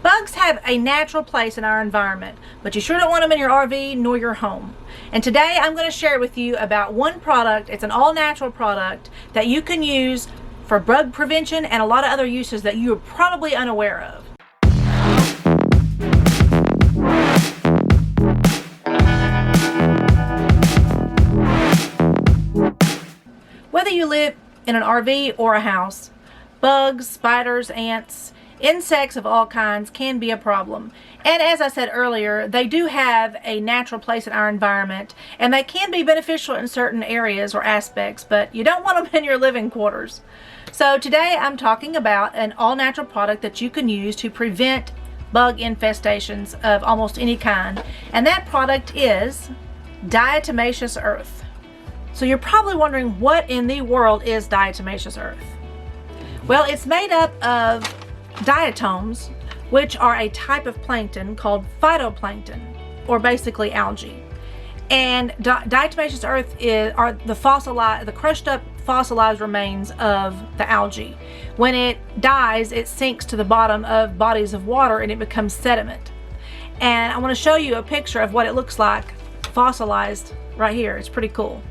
Bugs have a natural place in our environment, but you sure don't want them in your RV nor your home. And today I'm going to share with you about one product. It's an all-natural product that you can use for bug prevention and a lot of other uses that you are probably unaware of. Whether you live in an RV or a house, bugs, spiders, ants, insects of all kinds can be a problem. And as I said earlier, they do have a natural place in our environment, and they can be beneficial in certain areas or aspects, but you don't want them in your living quarters. So today I'm talking about an all-natural product that you can use to prevent bug infestations of almost any kind, and that product is diatomaceous earth. So you're probably wondering, what in the world is diatomaceous earth? Well, it's made up of diatoms, which are a type of plankton called phytoplankton, or basically algae. And diatomaceous earth are the crushed up fossilized remains of the algae. When it dies, it sinks to the bottom of bodies of water and it becomes sediment. And I want to show you a picture of what it looks like fossilized right here. It's pretty cool.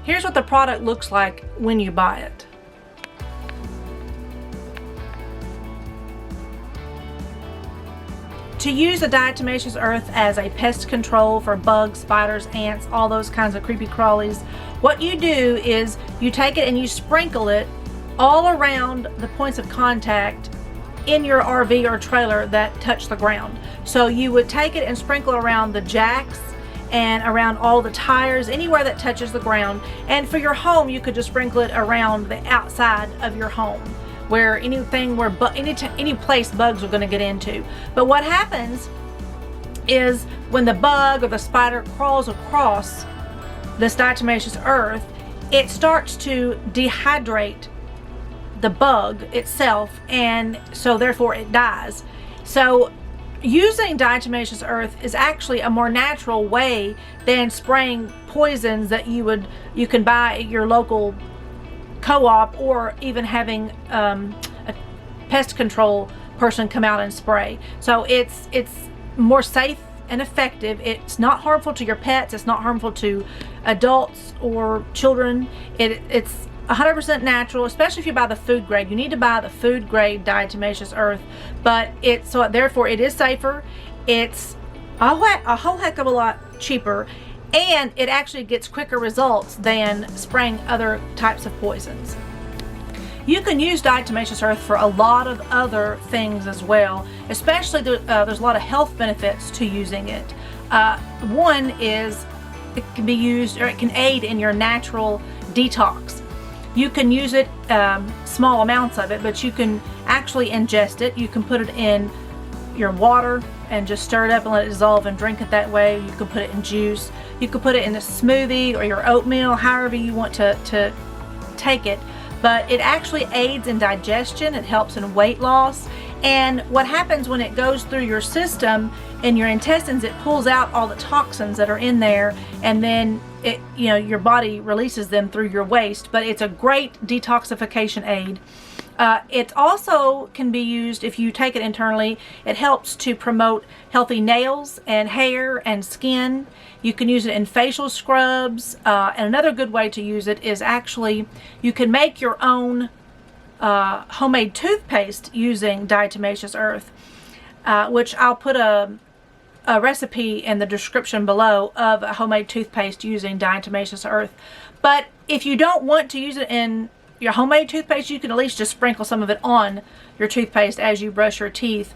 Here's what the product looks like when you buy it. To use the diatomaceous earth as a pest control for bugs, spiders, ants, all those kinds of creepy crawlies, what you do is you take it and you sprinkle it all around the points of contact in your RV or trailer that touch the ground. So you would take it and sprinkle around the jacks and around all the tires, anywhere that touches the ground. And for your home, you could just sprinkle it around the outside of your home, where any place bugs are going to get into. But what happens is when the bug or the spider crawls across this diatomaceous earth, it starts to dehydrate the bug itself, and so therefore it dies. So using diatomaceous earth is actually a more natural way than spraying poisons that you can buy at your local co-op, or even having a pest control person come out and spray. So it's more safe and effective. It's not harmful to your pets. It's not harmful to adults or children. It's 100% natural, especially if you buy the food grade. You need to buy the food grade diatomaceous earth, but therefore it is safer. It's a whole heck of a lot cheaper, and it actually gets quicker results than spraying other types of poisons. You can use diatomaceous earth for a lot of other things as well, especially there's a lot of health benefits to using it. One is it can be used, or it can aid in your natural detox. You can use it, small amounts of it, but you can actually ingest it. You can put it in your water and just stir it up and let it dissolve and drink it that way. You can put it in juice. You could put it in a smoothie or your oatmeal, however you want to take it. But it actually aids in digestion. It helps in weight loss. And what happens when it goes through your system and your intestines, it pulls out all the toxins that are in there, and then your body releases them through your waste. But it's a great detoxification aid. It also can be used if you take it internally. It helps to promote healthy nails and hair and skin. You can use it in facial scrubs. And another good way to use it is actually you can make your own homemade toothpaste using diatomaceous earth, which I'll put a recipe in the description below of a homemade toothpaste using diatomaceous earth. But if you don't want to use it in your homemade toothpaste, you can at least just sprinkle some of it on your toothpaste as you brush your teeth.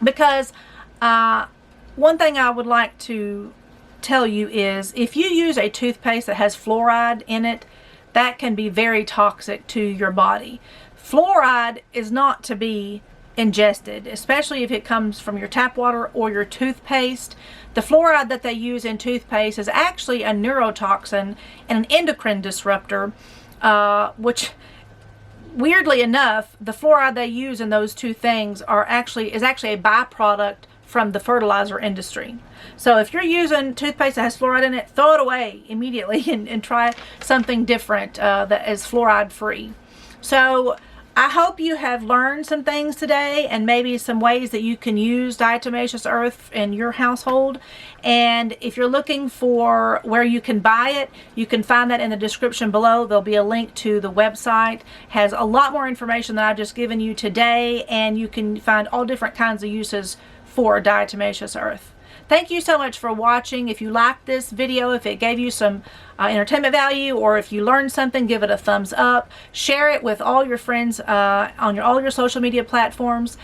Because one thing I would like to tell you is, if you use a toothpaste that has fluoride in it, that can be very toxic to your body. Fluoride is not to be ingested, especially if it comes from your tap water or your toothpaste. The fluoride that they use in toothpaste is actually a neurotoxin and an endocrine disruptor, which, weirdly enough, the fluoride they use in those two things is actually a byproduct from the fertilizer industry. So if you're using toothpaste that has fluoride in it, throw it away immediately and try something different that is fluoride free. So I hope you have learned some things today and maybe some ways that you can use diatomaceous earth in your household. And if you're looking for where you can buy it, you can find that in the description below. There'll be a link to the website. Has a lot more information than I've just given you today, and you can find all different kinds of uses for diatomaceous earth. Thank you so much for watching. If you liked this video, if it gave you some entertainment value, or if you learned something, give it a thumbs up. Share it with all your friends on all your social media platforms.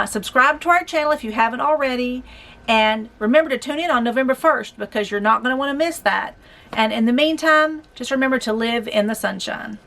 Subscribe to our channel if you haven't already. And remember to tune in on November 1st, because you're not going to want to miss that. And in the meantime, just remember to live in the sunshine.